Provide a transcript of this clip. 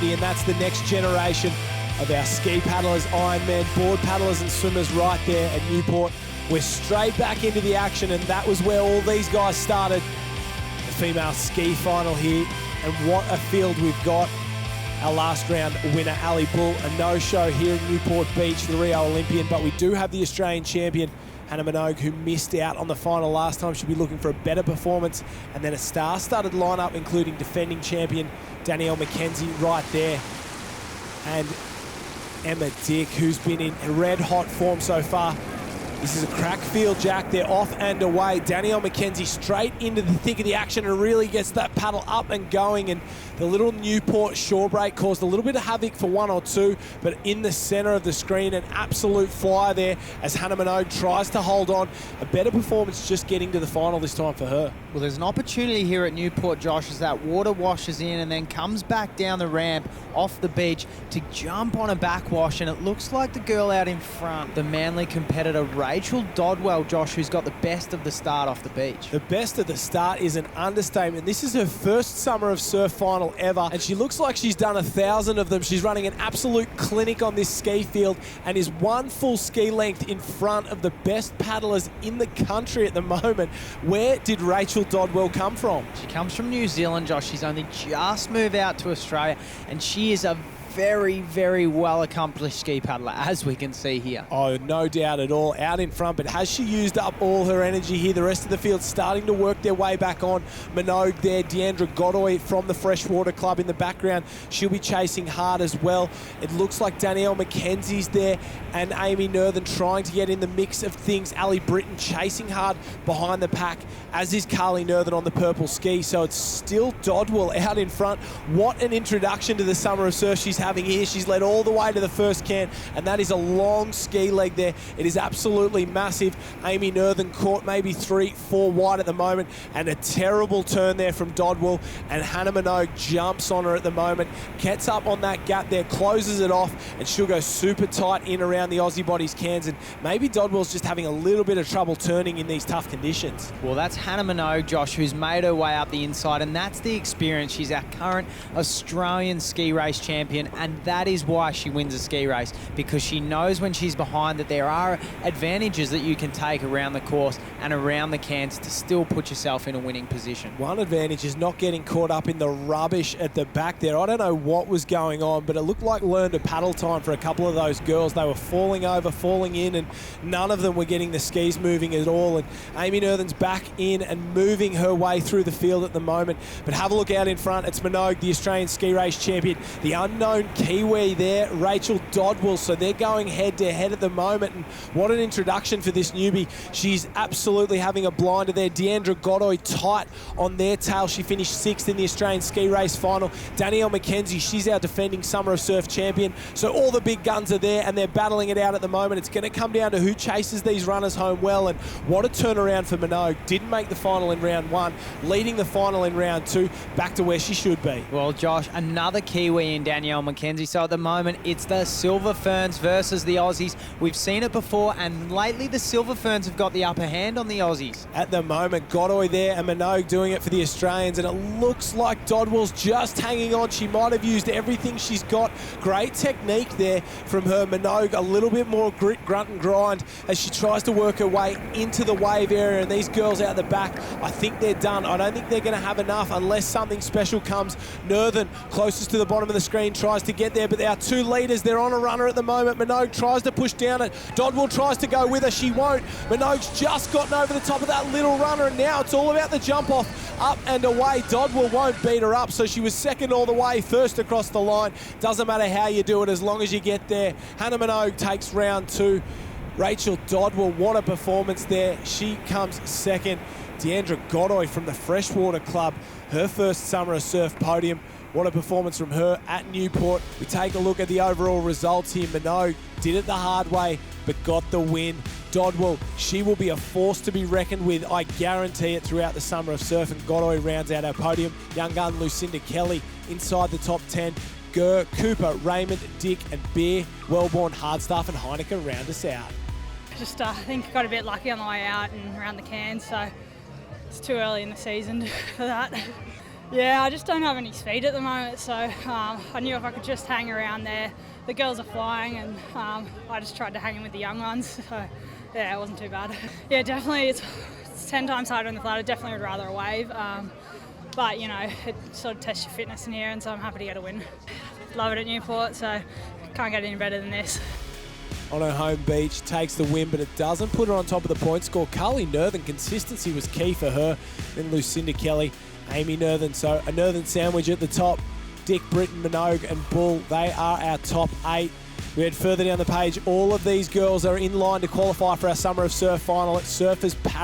already, and that's the next generation of our ski paddlers, Ironman, board paddlers and swimmers right there at Newport. We're straight back into the action, and that was where all these guys started. The female ski final here, and what a field we've got. Our last round winner, Ali Bull, a no-show here in Newport Beach, the Rio Olympian, but we do have the Australian champion, Hannah Minogue, who missed out on the final last time. She'll be looking for a better performance, and then a star-studded lineup, including defending champion Danielle McKenzie right there, and Emma Dick, who's been in red-hot form so far. This is a crack field, Jack. They're off and away. Danielle McKenzie straight into the thick of the action and really gets that paddle up and going. And the little Newport shore break caused a little bit of havoc for one or two, but in the center of the screen, an absolute flyer there as Hannah Minogue tries to hold on. A better performance just getting to the final this time for her. Well, there's an opportunity here at Newport, Josh, as that water washes in and then comes back down the ramp off the beach to jump on a backwash, and it looks like the girl out in front, the Manly competitor, Rachel Dodwell, Josh, who's got the best of the start off the beach. The best of the start is an understatement. This is her first summer of surf final ever, and she looks like she's done 1,000 of them. She's running an absolute clinic on this ski field and is one full ski length in front of the best paddlers in the country at the moment. Where did Rachel Dodwell come from? She comes from New Zealand, Josh. She's only just moved out to Australia, and she is a very, very well-accomplished ski paddler, as we can see here. Oh, no doubt at all. Out in front, but has she used up all her energy here? The rest of the field starting to work their way back on. Minogue there, Deandra Godoy from the Freshwater Club in the background. She'll be chasing hard as well. It looks like Danielle McKenzie's there and Amy Nerthen trying to get in the mix of things. Ali Britton chasing hard behind the pack, as is Carly Nerthen on the purple ski. So it's still Dodwell out in front. What an introduction to the summer of surf she's having here. She's led all the way to the first can, and that is a long ski leg there. It is absolutely massive. Amy Nerthen caught maybe 3-4 wide at the moment, and a terrible turn there from Dodwell, and Hannah Minogue jumps on her at the moment, gets up on that gap there, closes it off, and she'll go super tight in around the Aussie Bodies cans, and maybe Dodwell's just having a little bit of trouble turning in these tough conditions. Well, that's Hannah Minogue, Josh, who's made her way up the inside, and that's the experience. She's our current Australian ski race champion, and that is why she wins a ski race, because she knows when she's behind that there are advantages that you can take around the course and around the cans to still put yourself in a winning position. One advantage is not getting caught up in the rubbish at the back there. I don't know what was going on, but it looked like learn to paddle time for a couple of those girls. They were falling over, falling in, and none of them were getting the skis moving at all. And Amy Nerthen's back in and moving her way through the field at the moment. But have a look out in front. It's Minogue, the Australian ski race champion, the unknown Kiwi there, Rachel Dodwell. So they're going head-to-head at the moment, and what an introduction for this newbie. She's absolutely having a blinder there. Deandra Godoy tight on their tail. She finished 6th in the Australian ski race final. Danielle McKenzie, she's our defending Summer of Surf champion. So all the big guns are there, and they're battling it out at the moment. It's going to come down to who chases these runners home well, and what a turnaround for Minogue. Didn't make the final in round 1, leading the final in round 2, back to where she should be. Well, Josh, another Kiwi in Danielle McKenzie. So at the moment, it's the Silver Ferns versus the Aussies. We've seen it before, and lately the Silver Ferns have got the upper hand on the Aussies. At the moment, Godoy there and Minogue doing it for the Australians, and it looks like Dodwell's just hanging on. She might have used everything she's got. Great technique there from her. Minogue a little bit more grit, grunt and grind as she tries to work her way into the wave area, and these girls out the back, I think they're done. I don't think they're going to have enough unless something special comes. Nerthen, closest to the bottom of the screen, tries to get there, but there are two leaders. They're on a runner at the moment. Minogue tries to push down it. Dodwell tries to go with her. She won't. Minogue's just gotten over the top of that little runner, and now it's all about the jump off, up and away. Dodwell won't beat her up, so she was second all the way, first across the line. Doesn't matter how you do it as long as you get there. Hannah Minogue takes round 2. Rachel Dodwell, what a performance there. She comes second. Deandra Godoy from the Freshwater Club, her first Summer of Surf podium. What a performance from her at Newport. We take a look at the overall results here. Minogue did it the hard way, but got the win. Dodwell, she will be a force to be reckoned with, I guarantee it, throughout the Summer of Surf, and Godoy rounds out our podium. Young gun Lucinda Kelly inside the top 10. Gurr, Cooper, Raymond, Dick and Beer, Wellborn, Hardstaff and Heineken round us out. Just I think got a bit lucky on the way out and around the cans, so it's too early in the season for that. Yeah, I just don't have any speed at the moment, so I knew if I could just hang around there. The girls are flying, and I just tried to hang in with the young ones, so yeah, it wasn't too bad. Yeah, definitely, it's 10 times harder in the flat. I definitely would rather a wave, but you know, it sort of tests your fitness in here, and so I'm happy to get a win. Love it at Newport, so can't get any better than this. On her home beach, takes the win, but it doesn't put her on top of the point score. Carly Northern, consistency was key for her. Then Lucinda Kelly, Amy Northern. So a Northern sandwich at the top. Dick, Britton, Minogue and Bull, they are our top 8. We head further down the page. All of these girls are in line to qualify for our Summer of Surf final at Surfers Paradise.